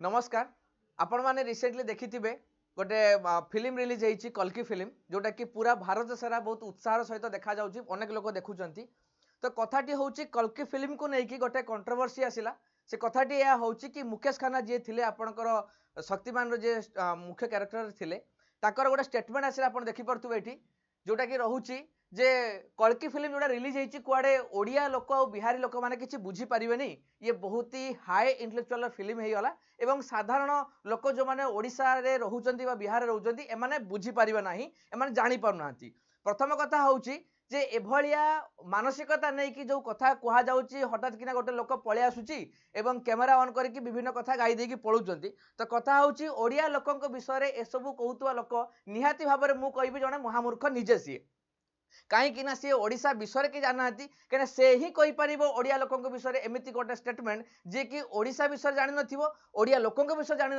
नमस्कार। आपण मैंने रिसेंटली देखी गोटे फिल्म रिलीज होती कल्कि फिल्म जोटा कि पूरा भारत सारा बहुत उत्साह सहित देखा जाउची अनेक लोक देखुचंती। तो कथाटी होची कल्कि फिल्म को लेकिन गोटे कंट्रोवर्सी आसिला। से कथाटी यह होची कि मुकेश खन्ना जी थिले आपणकर शक्तिमान जे मुख्य कैरेक्टर थिले ताकर गोटे स्टेटमेंट आसिला आपण देखि परथुबे एठी जोटा कि रहूची जे कल्कि फिल्म जोटा रिलीज होती कुआडे ओडिया लोक और बिहारी लोक माने किछि बुझी परिबेनी ये बहुत ही हाई इंटेलेक्चुअल फिल्म हे गला एवं साधारण लोक जो माने ओडिसा रे रहउचंती बा बिहार रे रहउचंती एमाने बुझी परिबे नाही एमाने जानि पारुनांती। प्रथम कथा होउची जे एभलिया मानसिकता नहीं कि जो कथा कहा जाउची हठात किना गोटे लोक पळे आसुची एवं कैमरा ऑन करके विभिन्न कथा गाई देकी पळुचंती। तो कथा होउची ओडिया लोकंक विषय रे एसबु कहउतवा लोक निहाती भाबरे मु कहबी जणे महामूर्ख निजे सी कहीं सी ओडिशा विषय के जाना कहीं से ही कही पार ओडिया लोकों विषय एमती गोटे स्टेटमेंट जी कि ओडिशा विषय जान ओडिया लोकों विषय जान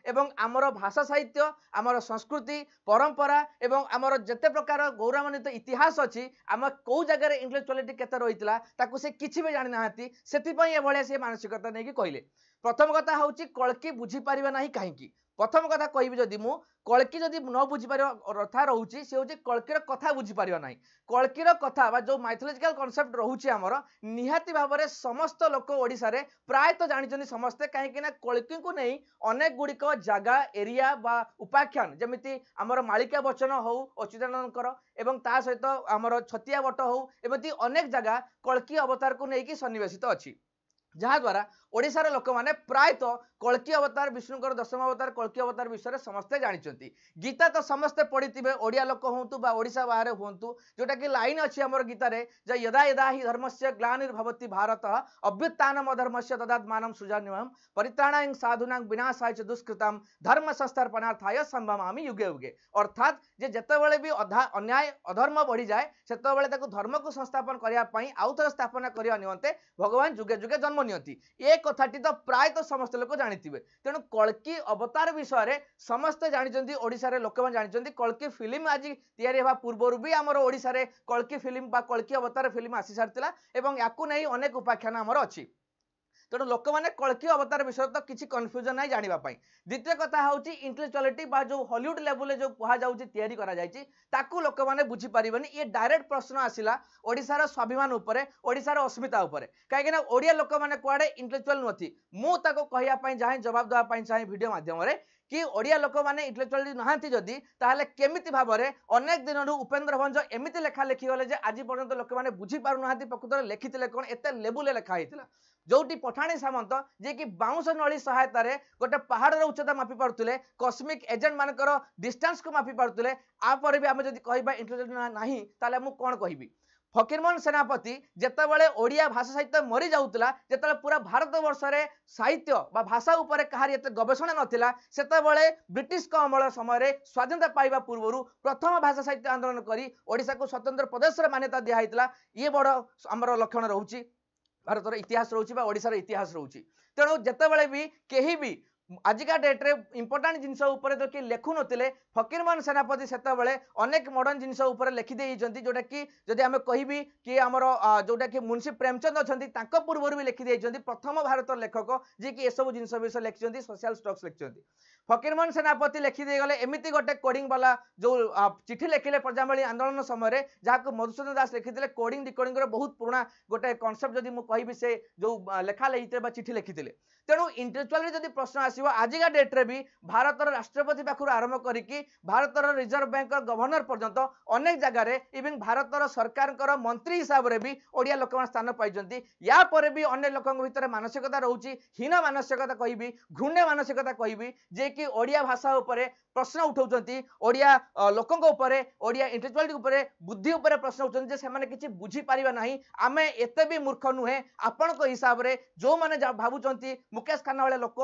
एवं आमर भाषा साहित्य आमर संस्कृति परंपरा एवं आमर जिते प्रकार गौरवान्वित इतिहास अच्छी आम कौ जगह इंटेलेक्चुअलिटी केते रही से किसी भी जानी ना से मानसिकता नहीं कहले। प्रथम कथा हूँ कल्कि बुझी पारे ना कहीं प्रथम कथा कहि जदि मु कल्कि जदि न बुझी पार कथा रहूची से हूँ कल्किर कथा बुझी पार ना कल्किर कथा बा जो माइथोलॉजिकल कॉन्सेप्ट रहूची आमर निहाती भाव में समस्त लोक ओडिशा रे प्रायतः जानी समस्ते कहीं कल्कि को नहीं अनेक गुड़िक जगह एरिया बा उपाख्यान जमीती आमर मालिका वचन हो अच्युतानंदकर एवं ता सहित आमर छतिया बट हो एमती अनेक जगह कल्कि अवतार को लेकिन सन्निवेशित अच्छी जहाद्वारा ओडिशार लोक मैंने प्रायतः कल्कि अवतार विष्णुकर दशम अवतार कल्कि अवतार विषय समस्ते जानते। गीता तो समस्ते पढ़ी ओडिया लोक हूँ बा ओडिशा बाहर हूँ जोटा कि लाइन अच्छी आम गीतार यदा यदा ही धर्म से ग्लानिर्भवति भारत अभ्युत्थानम अधर्मस्य तदात्मानं सृजाम्यहं परित्राणाय साधूनां विनाशाय च दुष्कृतां धर्म संस्थापनार्थाय संभवामि युगे युगे। अर्थात जे जेतेबेले भी अन्याय अधर्म बढ़ी जाए सेतेबेले धर्म को संस्थापन करने आउ थे स्थापना करने निमंते भगवान जुगे जुगे जन्म नियंती। ए कथाटी तो प्रायतः समस्त लोक जानिथिबे। तेणु कल्कि अवतार विषय समस्ते जानते ओडिशा रे लोक जानते कल्कि फिल्म आज तैयारी होगा पूर्वर भी आमर ओडिशा रे कल्कि फिल्म बा कल्कि अवतार फिल्म आसी सारिथिला एवं याकू नहीं अनेक उपाख्यान आमर अच्छी। तेणु लोक मैंने कल्कि अवतार विषय तो किसी कन्फ्यूजन ना जानापी। द्वितीय कथा हूँ इंटेलेक्चुअलिटी बा जो हॉलीवुड लेवल जो कहुच्छी तैयारी करा लोक मैंने बुझीपारे ये डायरेक्ट प्रश्न आसला ओडिशार स्वाभिमान उपरे ओडिशार अस्मिता उपरे कहीं ओडिया लोक मैंने कुआडे इंटेलेक्चुअल नुहति मुझे कहवाई चाहे जवाब देवाई चाहे वीडियो मध्यम कि ओडिया लोक मैंने इंटेलेक्चुअल नहांती जदि ताहले केमिति भाबरे अनेक दिन उपेन्द्र भंज एमिति लेखा लेखी गले जे आज पर्यंत लोक मैंने बुझी पारु नहांती प्रकृत लेखिथिले कोन एते लेबुले लेखा हितला जोटी पठाणी सामंत जे कि बाउंस नली सहायता रे गोटे पहाड़ उच्चता मापी पारुथिले कस्मिक एजेंट मानकर डिस्टेंस को मापी पारुथिले आ पर भी आमे जदि कहबा इंटेलेक्चुअल नाही ताले मु कोन कहबी। फकीरमोहन सेनापति जितेबाला ओडिया भाषा साहित्य मरी जाऊला जिते पूरा भारत वर्ष रे साहित्य बा भाषा उपरे कहार एत गवेषणा नथिला सेतेबाला ब्रिटिश अमल समय स्वाधीनता पाइबा पूर्व प्रथम भाषा साहित्य आंदोलन करी ओडिशा को स्वतंत्र प्रदेश मान्यता दिखाई ये बड़ आमर लक्षण रोचे भारतर इतिहास रोचे ओडिशार इतिहास रोचे। तेणु जितेबाला भी कहीं भी आजिका डेट्रे इंपोर्टाट जिनस कि लेखु नथिले फकीरमोहन सेनापति सेतेबाला अनेक मॉडर्न जिनस लिखिदे जोटा कि जदि आम कहि कि आमर जोटा कि मुंशी प्रेमचंद अच्छा पूर्व भी लिखिदे प्रथम भारत लेखक जी कि एसबू जिनस विषय लिखिं सोशल स्टक्स लिखिं। फकीरमोहन सेनापति लिखिदे गले एमती गोटे कोडिंग वाला जो चिठी लिखिले प्रजामणि आंदोलन समय जहाँ मधुसूदन दास लिखिते कोडिंग डिकोडिंग बहुत पुराना गोटे कॉन्सेप्ट जदि मुझे से जो लेखा लिखते चिठी लिखिते। तेणु इंटेलेक्चुअल जदि प्रश्न आसो आजिका डेट्रे भी भारतर राष्ट्रपति पाखर आरंभ करी भारतर रिजर्व बैंक गवर्नर पर्यंत अनेक जगार इवन भारतर सरकार मंत्री हिसाब से भी ओडिया लोक स्थान पाई या पर भी अन्य लोक भीतर मानसिकता रोचे हीन मानसिकता कहि घृण्य मानसिकता कहि जे कि ओडिया भाषा उपरे प्रश्न उठाउछंती ओडिया लोकंक उपरे ओडिया इंटेलेक्चुअलिटी उपरे बुद्धि उपरे प्रश्न उठाउछंती जे सेमाने किछि बुझी पारिबा नाही आमे एते भी मूर्ख नुहे आपनक हिसाब रे जो माने भाबुचंती मुकेश खन्ना वाले लोक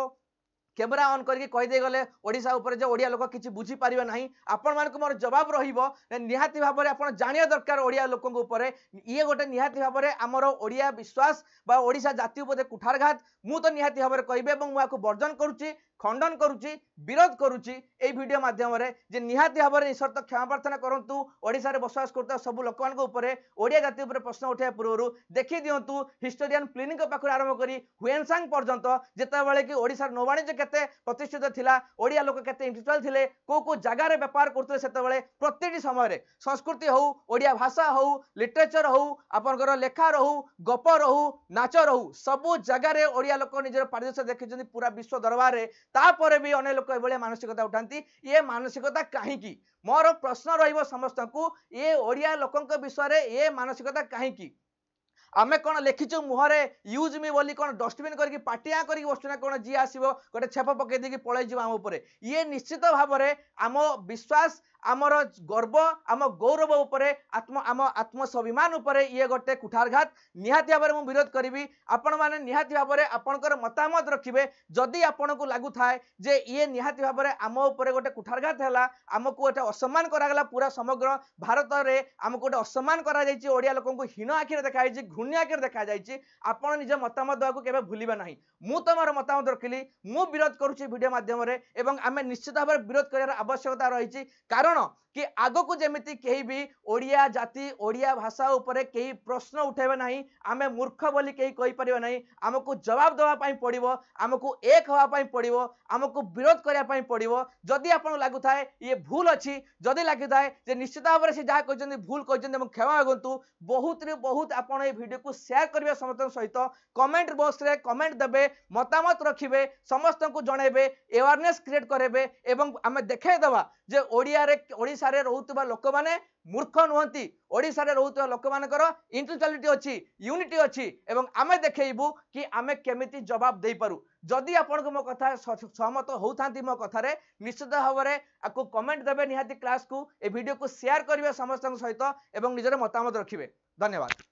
कैमेरा ऑन करके कहीदे गले ओडिशा उपरे जो ओडिया लोक किछि बुझी पारिबा नाही आपण मानक मोर जवाब रहिबो निहाती भाव में आपण जानिया दरकार ओडिया लोकंक उपरे ये गोटे निहाती भाव में आमर ओडिया विश्वास बा ओडिशा जाति उपरे कुठारघात मु तो निहाती भाव में कहबे एवं मुआको वर्जन करूची खंडन करुच्ची विरोध करुच्ची ए वीडियो माध्यम जे निहाती भाव में निशर्त क्षमा प्रार्थना करूँ ओडिशा रे बसवास करता सब लोक ओडिया जाति उपर प्रश्न उठाया पूर्व देखी दिंतु हिस्टोरियन प्लिनी पाखु आरंभ कर हुएनसांग पर्यंत जितेबाला कि ओडिशा नौवाणिज्य केते प्रतिष्ठित थिला ओडिया लोक केते इंटेलेक्चुअल थिले को जगार व्यापार करते सेतेबेले प्रत्येक समय संस्कृति हो ओडिया भाषा हो लिटरेचर हो आपनकर लेखा रहू गप रहू नाच रहू सबू जगार ओडिया लोक निजर परिदृश्य देखी पूरा विश्व दरबार में तापर भी अनेक लोक ए मानसिकता उठाती ये मानसिकता कहीं मोर प्रश्न रहिबो समस्त को ये ओडिया लोकंक विषय ये मानसिकता कहीं आमे कौन लिखिचु मुहरे यूज मी बोली कौन डस्टबिन करके पाटिया करके बसुना कौन जी आसो गोटे छेप पकई देकी पलैज आम उपर ये निश्चित भाव में आम विश्वास आमर गर्व आम गौरव उपरे आम आत्मस्वाभिमान उपरे ये गोटे कुठारघात निहाती भाव में विरोध करी आपण मैंने निहाती भाव में आपणकर मतामत रखिए जदि आपन को लगु थाए जे ये निहाती भाव में आम उपरे गोटे कुठारघात है आमको गोटे असम्मान करागला पूरा समग्र भारत में आमको गोटे असम्मान करा जायछि ओडिया लोकन को हीन आखिरे देखा जायछि घृण्य आखिरे देखा जायछि आपण निज मतामत देवाक केबे भूलिबा नाही मु तमर मतामत रखिली मु विरोध करूछि वीडियो माध्यम रे एवं आमे निश्चित भाव में विरोध करार आवश्यकता रही कारण कि आग को जमीती कहीं भी ओडिया जाति ओडिया भाषा उपरे कई प्रश्न उठेबे नहीं आमे मूर्ख बोली कहीं कहि परिबे नहीं आमको जवाब देवा पई पड़िबो आमको एक हवा पई पड़िबो आमको विरोध करिया पई पड़िबो जदि आपन लागु थाए ये भूल अछि जदि लागि थाए जे निश्चित भाव से जहा कहचंदी भूल कहचंदी हम क्षमा मागंतु बहुत रे बहुत आपन ए वीडियो को शेयर करिवे समस्त सहित कमेंट बॉक्स रे कमेंट देबे मतामत रखिबे समस्त को जणेबे अवेयरनेस क्रिएट करेबे एवं आमे देखाई दबा जे ओडिया रे ओडिशा रे रहउतबा लोक माने मूर्ख नुहंती ओडिशा रे रहउतबा लोक मानकर इंटेलेक्चुअलिटी अछि यूनिटी अछि एवं आमे देखेइबु कि आमे केमिति जवाब देई पारु जदि आपन को मो कथा सहमत होउथांती मो कथा रे निश्चित भाव में आपको कमेंट देबे निहाती क्लास को ए वीडियो को शेयर करिवे समस्त सहित एवं निजर मतामत रखिबे धन्यवाद।